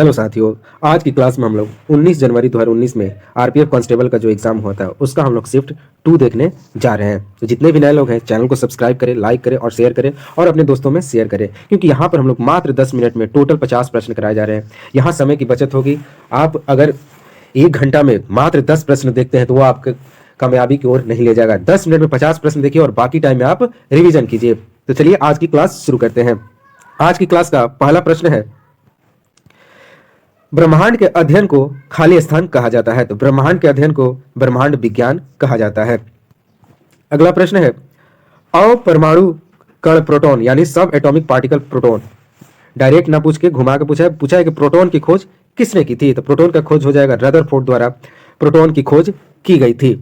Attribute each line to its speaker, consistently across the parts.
Speaker 1: Hello साथियों, आज की क्लास में हम लोग 19 जनवरी 2019 में आरपीएफ कांस्टेबल का जो एग्जाम हुआ था उसका हम लोग शिफ्ट 2 देखने जा रहे हैं। तो जितने भी नए लोग हैं चैनल को सब्सक्राइब करें, लाइक करें और शेयर करें और अपने दोस्तों में शेयर करें, क्योंकि यहाँ पर हम लोग मात्र 10 मिनट में टोटल 50 प्रश्न कराए जा रहे हैं। यहाँ समय की बचत होगी। आप अगर 1 घंटा में मात्र 10 प्रश्न देखते हैं तो वो आपके कामयाबी की ओर नहीं ले जाएगा। 10 मिनट में 50 प्रश्न देखिए और बाकी टाइम में आप रिविजन कीजिए। तो चलिए आज की क्लास शुरू करते हैं। आज की क्लास का पहला प्रश्न है, ब्रह्मांड के अध्ययन को खाली स्थान कहा जाता है। तो ब्रह्मांड के अध्ययन को ब्रह्मांड विज्ञान कहा जाता है। अगला प्रश्न है, अपरमाणु कण प्रोटॉन यानी सब एटॉमिक पार्टिकल प्रोटॉन, डायरेक्ट ना पूछ के घुमा के पूछा है कि प्रोटॉन की खोज किसने की थी। तो प्रोटॉन का खोज हो जाएगा रदरफोर्ड द्वारा प्रोटॉन की खोज की गई थी।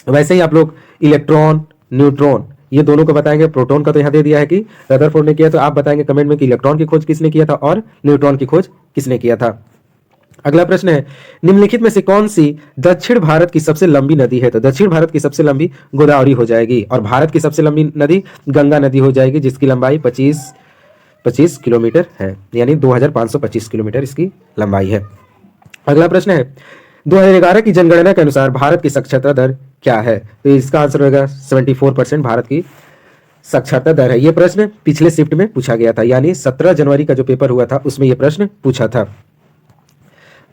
Speaker 1: वैसे ही आप लोग इलेक्ट्रॉन, न्यूट्रॉन ये दोनों को बताएंगे। प्रोटॉन का तो यहाँ दे दिया है कि रदरफोर्ड ने किया, तो आप बताएंगे कमेंट में कि इलेक्ट्रॉन की खोज किसने किया था और न्यूट्रॉन की खोज किसने किया था। अगला प्रश्न है, निम्नलिखित में से कौन सी दक्षिण भारत की सबसे लंबी नदी है। तो दक्षिण भारत की सबसे लंबी गोदावरी हो जाएगी और भारत की सबसे लंबी नदी गंगा नदी हो जाएगी, जिसकी लंबाई 25 किलोमीटर है, यानी 2525 किलोमीटर इसकी लंबाई है। अगला प्रश्न है, 2011 की जनगणना के अनुसार भारत की साक्षरता दर क्या है। तो इसका आंसर होगा 74% भारत की साक्षरता दर है। यह प्रश्न पिछले शिफ्ट में पूछा गया था, यानी 17 जनवरी का जो पेपर हुआ था उसमें यह प्रश्न पूछा था।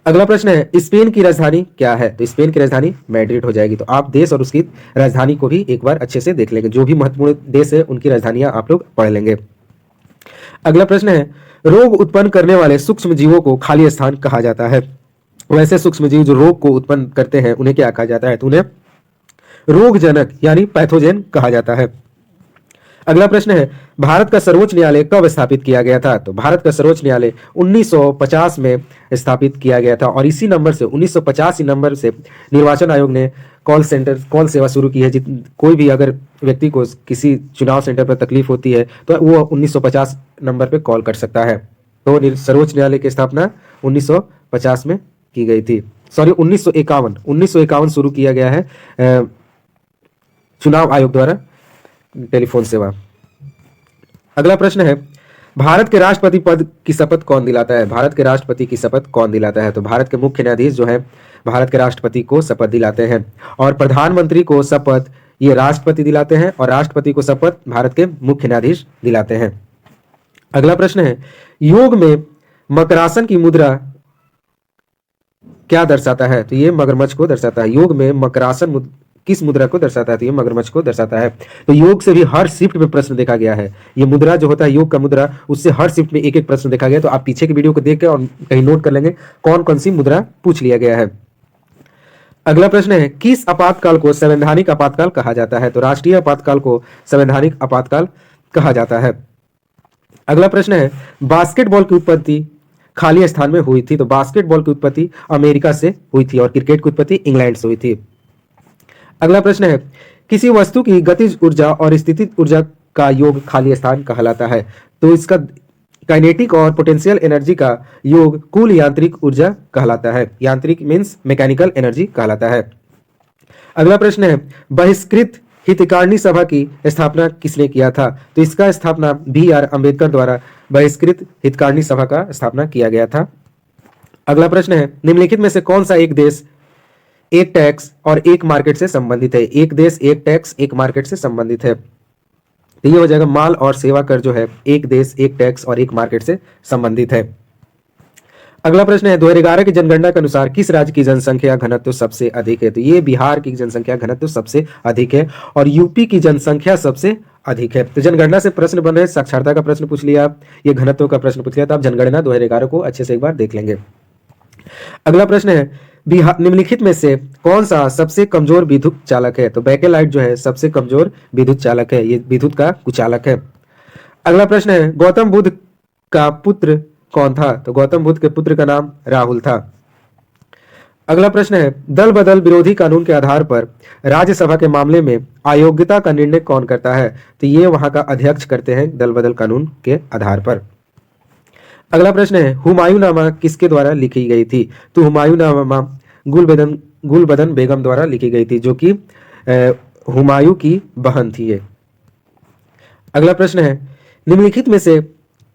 Speaker 1: अगला प्रश्न है, स्पेन की राजधानी क्या है। तो स्पेन की राजधानी मैड्रिड हो जाएगी। तो आप देश और उसकी राजधानी को भी एक बार अच्छे से देख लेंगे। जो भी महत्वपूर्ण देश है उनकी राजधानियां आप लोग पढ़ लेंगे। अगला प्रश्न है, रोग उत्पन्न करने वाले सूक्ष्म जीवों को खाली स्थान कहा जाता है। वैसे सूक्ष्म जीव जो रोग को उत्पन्न करते हैं उन्हें क्या कहा जाता है। तो उन्हें रोगजनक यानी पैथोजेन कहा जाता है। अगला प्रश्न है, भारत का सर्वोच्च न्यायालय कब स्थापित किया गया था। तो भारत का सर्वोच्च न्यायालय 1950 में स्थापित किया गया था और इसी नंबर से 1950 नंबर से निर्वाचन आयोग ने कॉल सेवा शुरू की है। कोई भी अगर व्यक्ति को किसी चुनाव सेंटर पर तकलीफ होती है तो वो 1950 नंबर पर कॉल कर सकता है। तो सर्वोच्च न्यायालय की स्थापना 1950 में की गई थी। सॉरी 1951 शुरू किया गया है चुनाव आयोग द्वारा टेलीफोन सेवा। अगला प्रश्न है, भारत के राष्ट्रपति पद की शपथ कौन दिलाता है। भारत के राष्ट्रपति की शपथ कौन दिलाता है। तो भारत के मुख्य न्यायाधीश जो है भारत के राष्ट्रपति को शपथ दिलाते हैं और प्रधानमंत्री को शपथ ये राष्ट्रपति दिलाते हैं और राष्ट्रपति को शपथ भारत के मुख्य न्यायाधीश दिलाते हैं। अगला प्रश्न है, योग में मकरासन की मुद्रा क्या दर्शाता है। तो ये मगरमच्छ को दर्शाता है। योग में मकरासन किस मुद्रा को दर्शाता है। तो ये मगरमच्छ को दर्शाता है। तो योग से भी हर शिफ्ट में प्रश्न देखा गया है। ये मुद्रा जो होता है योग का मुद्रा, उससे हर शिफ्ट में एक एक प्रश्न देखा गया। तो आप पीछे की वीडियो को देख के और कहीं नोट कर लेंगे कौन कौन सी मुद्रा पूछ लिया गया है। अगला प्रश्न है, किस आपातकाल को संवैधानिक आपातकाल कहा जाता है। तो राष्ट्रीय आपातकाल को संवैधानिक आपातकाल कहा जाता है। अगला प्रश्न है, बास्केटबॉल की उत्पत्ति खाली स्थान में हुई थी। तो बास्केटबॉल की उत्पत्ति अमेरिका से हुई थी और क्रिकेट की उत्पत्ति इंग्लैंड से हुई थी। अगला प्रश्न है, किसी वस्तु की गतिज ऊर्जा और स्थितिज ऊर्जा का योग खाली स्थान कहलाता है। तो इसका काइनेटिक और पोटेंशियल एनर्जी का योग कुल यांत्रिक ऊर्जा कहलाता है। यांत्रिक मींस मैकेनिकल एनर्जी कहलाता है। अगला प्रश्न है, बहिष्कृत हितकारिणी सभा की स्थापना किसने किया था। तो इसका स्थापना BR अम्बेडकर द्वारा बहिष्कृत हितकारिणी सभा का स्थापना किया गया था। अगला प्रश्न है, निम्नलिखित में से कौन सा एक देश एक टैक्स और एक मार्केट से संबंधित है। एक देश एक टैक्स एक मार्केट से संबंधित है। तो ये हो जाएगा माल और सेवा कर जो है एक देश एक टैक्स और एक मार्केट से संबंधित है। अगला प्रश्न है, 2011 की जनगणना के अनुसार किस राज्य की जनसंख्या घनत्व सबसे अधिक है। तो ये बिहार की जनसंख्या घनत्व सबसे अधिक है और यूपी की जनसंख्या सबसे अधिक है। तो जनगणना से प्रश्न बन रहे, साक्षरता का प्रश्न पूछ लिया, ये घनत्व का प्रश्न पूछ लिया, तो आप जनगणना 2011 को अच्छे से एक बार देख लेंगे। अगला प्रश्न है, निम्नलिखित में से कौन सा सबसे कमजोर विद्युत चालक है। तो बैकेलाइट जो है सबसे कमजोर विद्युत चालक है, ये विद्युत का कुचालक है। अगला प्रश्न है, गौतम बुद्ध का पुत्र कौन था। तो गौतम बुद्ध के पुत्र का नाम राहुल था। अगला प्रश्न है, दल बदल विरोधी कानून के आधार पर राज्यसभा के मामले में अयोग्यता का निर्णय कौन करता है। तो ये वहां का अध्यक्ष करते हैं दल बदल कानून के आधार पर। अगला प्रश्न है, हुमायूंनामा किसके द्वारा लिखी गई थी। तो हुमायूंनामा गुलबदन बेगम द्वारा लिखी गई थी, जो कि हुमायूं की बहन थी ये। अगला प्रश्न है, निम्नलिखित में से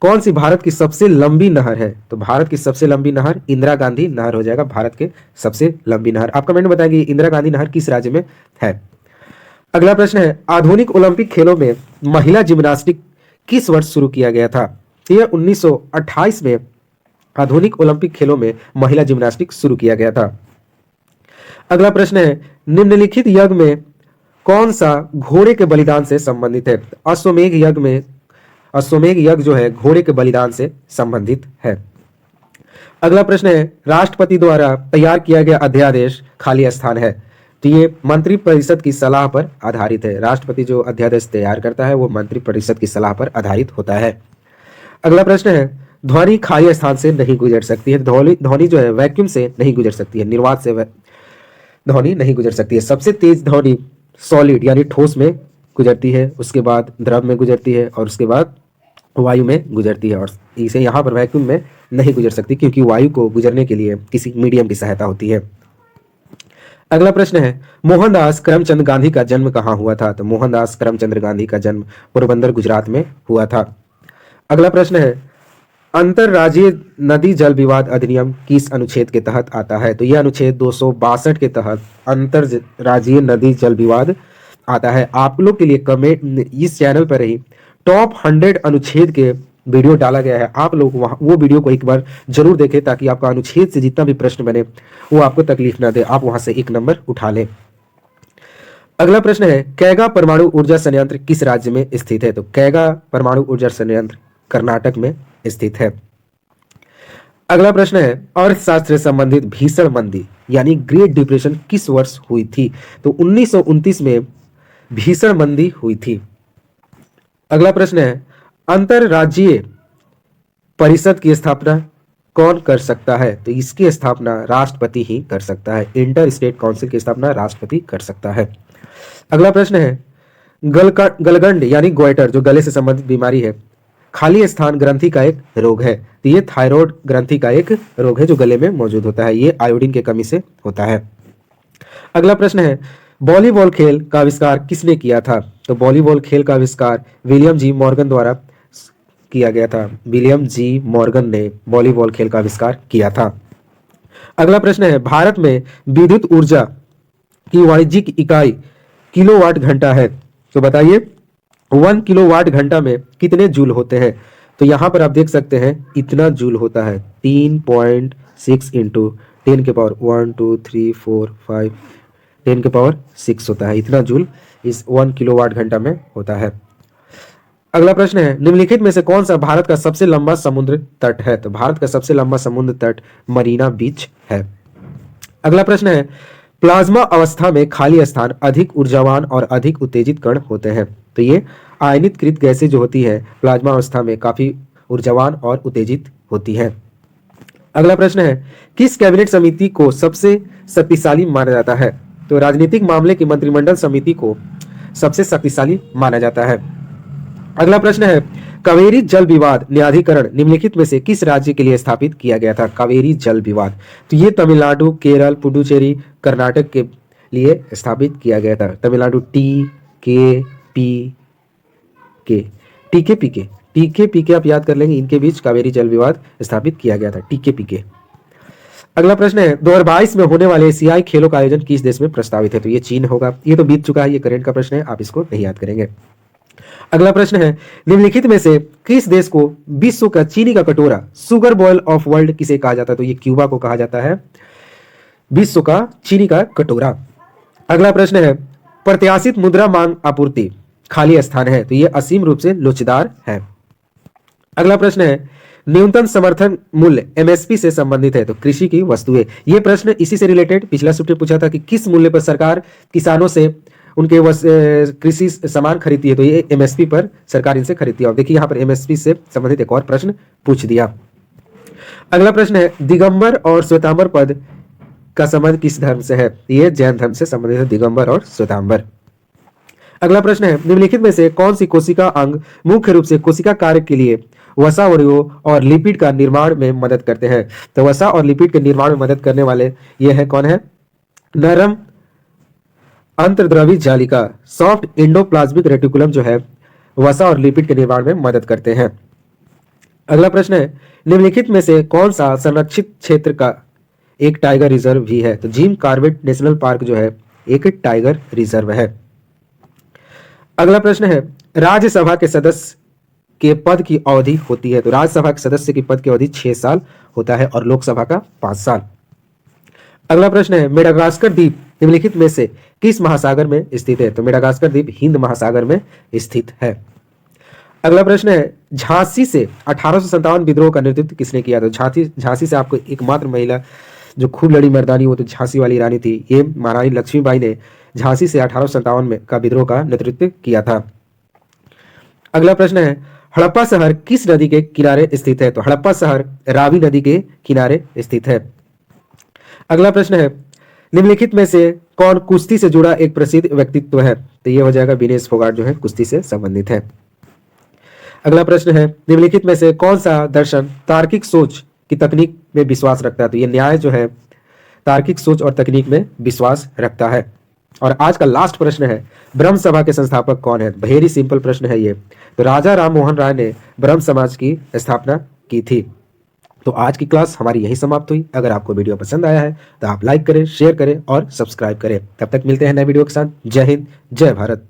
Speaker 1: कौन सी भारत की सबसे लंबी नहर है? तो भारत की सबसे लंबी नहर इंदिरा गांधी नहर हो जाएगा, भारत के सबसे लंबी नहर। आप कमेंट में बताएंगे इंदिरा गांधी नहर किस राज्य में है। अगला प्रश्न है, आधुनिक ओलंपिक खेलों में महिला जिम्नास्टिक किस वर्ष शुरू किया गया था? तो यह 1928 में आधुनिक ओलंपिक खेलों में महिला जिम्नास्टिक शुरू किया गया था। अगला प्रश्न है, निम्नलिखित यज्ञ में कौन सा घोड़े के बलिदान से संबंधित है? अश्वमेध यज्ञ जो है घोड़े के बलिदान से संबंधित है। अगला प्रश्न है, राष्ट्रपति द्वारा तैयार किया गया अध्यादेश खाली स्थान है? तो ये मंत्री परिषद की सलाह पर आधारित है। राष्ट्रपति जो अध्यादेश तैयार करता है वो मंत्री परिषद की सलाह पर आधारित होता है। अगला प्रश्न है, ध्वनि खाली स्थान से नहीं गुजर सकती है। ध्वनि जो है वैक्यूम से नहीं गुजर सकती है, निर्वात से ध्वनि नहीं गुजर सकती है। सबसे तेज ध्वनि सॉलिड यानी ठोस में गुजरती है, उसके बाद द्रव में गुजरती है और उसके बाद वायु में गुजरती है, और इसे यहाँ पर वैक्यूम में नहीं गुजर सकती क्योंकि वायु को गुजरने के लिए किसी मीडियम की सहायता होती है। अगला प्रश्न है, मोहनदास करमचंद गांधी का जन्म कहाँ हुआ था? तो मोहनदास करमचंद गांधी का जन्म पोरबंदर गुजरात में हुआ था। अगला प्रश्न है, अंतरराज्यीय नदी जल विवाद अधिनियम किस अनुच्छेद के तहत आता है? तो यह अनुच्छेद 262 के तहत अंतरराज्यीय नदी जल विवाद आता है। आप लोग के लिए कमेंट इस चैनल पर ही टॉप 100 अनुच्छेद के वीडियो डाला गया है, आप लोग वो वीडियो को एक बार जरूर देखें ताकि आपका अनुच्छेद से जितना भी प्रश्न बने वो आपको तकलीफ ना दे, आप वहां से एक नंबर उठा लें। अगला प्रश्न है, कैगा परमाणु ऊर्जा संयंत्र किस राज्य में स्थित है? तो कैगा परमाणु ऊर्जा संयंत्र कर्नाटक में स्थित है। अगला प्रश्न है, अर्थशास्त्र से संबंधित भीषण मंदी यानी ग्रेट डिप्रेशन किस वर्ष हुई थी? तो 1929 में भीषण मंदी हुई थी। अगला प्रश्न है, अंतरराज्यीय परिषद की स्थापना कौन कर सकता है? तो इसकी स्थापना राष्ट्रपति ही कर सकता है। इंटर स्टेट काउंसिल की स्थापना राष्ट्रपति कर सकता है। अगला प्रश्न है, गलगंड यानी गोइटर जो गले से संबंधित बीमारी है, खाली स्थान ग्रंथि का एक रोग है। तो ये थायराइड ग्रंथि का एक रोग है जो गले में मौजूद होता है, ये आयोडीन की कमी से होता है। अगला प्रश्न है, वॉलीबॉल खेल का आविष्कार किसने किया था? तो वॉलीबॉल खेल का आविष्कार विलियम जी मॉर्गन द्वारा किया गया था। विलियम जी मॉर्गन ने वॉलीबॉल खेल का आविष्कार किया था। अगला प्रश्न है, भारत में विद्युत ऊर्जा की वाणिज्यिक इकाई किलोवाट घंटा है। तो बताइए 1 किलोवाट घंटा में कितने जूल होते हैं? तो यहां पर आप देख सकते हैं इतना जूल होता है, 3.6 इंटू 10 के पावर 1 2 3 4 5 10 के पावर 6 होता है। इतना जूल इस 1 किलोवाट घंटा में होता है। अगला प्रश्न है, निम्नलिखित में से कौन सा भारत का सबसे लंबा समुद्र तट है? तो भारत का सबसे लंबा समुद्र तट मरीना बीच है। अगला प्रश्न है, प्लाज्मा अवस्था में खाली स्थान अधिक ऊर्जावान और अधिक उत्तेजित कण होते हैं। तो ये आयनितकृत गैसें जो होती है प्लाज्मा अवस्था में काफी ऊर्जावान और उत्तेजित होती है। अगला प्रश्न है, किस कैबिनेट समिति को सबसे शक्तिशाली माना जाता है? तो राजनीतिक मामले की मंत्रिमंडल समिति को सबसे शक्तिशाली माना जाता है। अगला प्रश्न है, कावेरी जल विवाद न्यायाधिकरण निम्नलिखित में से किस राज्य के लिए स्थापित किया गया था? कावेरी जल विवाद, तो ये तमिलनाडु, केरल, पुडुचेरी, कर्नाटक के लिए स्थापित किया गया था। तमिलनाडु टीके आप याद कर लेंगे, इनके बीच कावेरी जल विवाद स्थापित किया गया था, टीके। अगला प्रश्न है, 2022 में होने वाले एशियाई खेलों का आयोजन किस देश में प्रस्तावित है? तो ये चीन होगा। ये तो बीत चुका है, ये करंट का प्रश्न है, आप इसको नहीं याद करेंगे। अगला प्रश्न है, निम्नलिखित में से किस देश को विश्व का चीनी का कटोरा सुगर बॉयल ऑफ वर्ल्ड किसे कहा जाता है? तो ये क्यूबा को कहा जाता है विश्व का चीनी का कटोरा। अगला प्रश्न है, प्रत्याशित मुद्रा मांग आपूर्ति खाली स्थान है। तो ये असीम रूप से लोचदार है। अगला प्रश्न है, न्यूनतम समर्थन मूल्य एमएसपी से संबंधित है। तो कृषि की वस्तुएं, ये प्रश्न इसी से रिलेटेड पिछला शिफ्ट में पूछा था कि किस मूल्य पर सरकार किसानों से उनके कृषि सामान खरीदती है। तो ये एमएसपी पर सरकार इनसे खरीदती है। और देखिए यहाँ पर एमएसपी से संबंधित एक और प्रश्न पूछ दिया। अगला प्रश्न है, दिगंबर और श्वेतांबर पद का संबंध किस धर्म से है? ये जैन धर्म से संबंधित है, दिगंबर और श्वेतांबर। अगला प्रश्न है, निम्नलिखित में से कौन सी कोशिका अंग मुख्य रूप से कोशिका कार्य के लिए वसा अवयवों और लिपिड का निर्माण में मदद करते हैं? तो वसा और लिपिड के निर्माण में मदद करने वाले ये है कौन है? नरम अंतर्द्रवी जालिका, सॉफ्ट एंडोप्लाज्मिक रेटिकुलम जो है वसा और लिपिड के निर्माण में मदद करते हैं। अगला प्रश्न है, निम्नलिखित में से कौन सा संरक्षित क्षेत्र का एक टाइगर रिजर्व भी है? तो जिम कॉर्बेट नेशनल पार्क जो है एक टाइगर रिजर्व है। अगला प्रश्न है, राज्यसभा के सदस्य के पद की अवधि होती है? तो राज्यसभा के सदस्य की पद की अवधि 6 साल होता है और लोकसभा का 5 साल। अगला प्रश्न है, मेडागास्कर द्वीप निम्नलिखित में से किस महासागर में स्थित है? तो मेडागास्कर द्वीप हिंद महासागर में स्थित है। अगला प्रश्न है, झांसी से 1857 विद्रोह का नेतृत्व किसने किया? तो झांसी से आपको एकमात्र महिला जो खूब लड़ी मर्दानी वो तो झांसी वाली रानी थी। ये महारानी लक्ष्मीबाई ने झांसी से 1857 में का विद्रोह का नेतृत्व किया था। अगला प्रश्न है, हड़प्पा शहर किस नदी के किनारे स्थित है? तो हड़प्पा शहर रावी नदी के किनारे स्थित है। अगला प्रश्न है, निम्नलिखित में से कौन कुश्ती से जुड़ा एक प्रसिद्ध व्यक्तित्व है? तो ये हो जाएगा विनेश फोगाट जो है कुश्ती से संबंधित है। अगला प्रश्न है, निम्नलिखित में से कौन सा दर्शन तार्किक सोच की तकनीक में विश्वास रखता है? तो ये न्याय जो है तार्किक सोच और तकनीक में विश्वास रखता है। और आज का लास्ट प्रश्न है, ब्रह्म सभा के संस्थापक कौन है? वेरी सिंपल प्रश्न है ये। तो राजा राम मोहन राय ने ब्रह्म समाज की स्थापना की थी। तो आज की क्लास हमारी यही समाप्त हुई। अगर आपको वीडियो पसंद आया है तो आप लाइक करें, शेयर करें और सब्सक्राइब करें। तब तक मिलते हैं नए वीडियो के साथ। जय हिंद, जय भारत।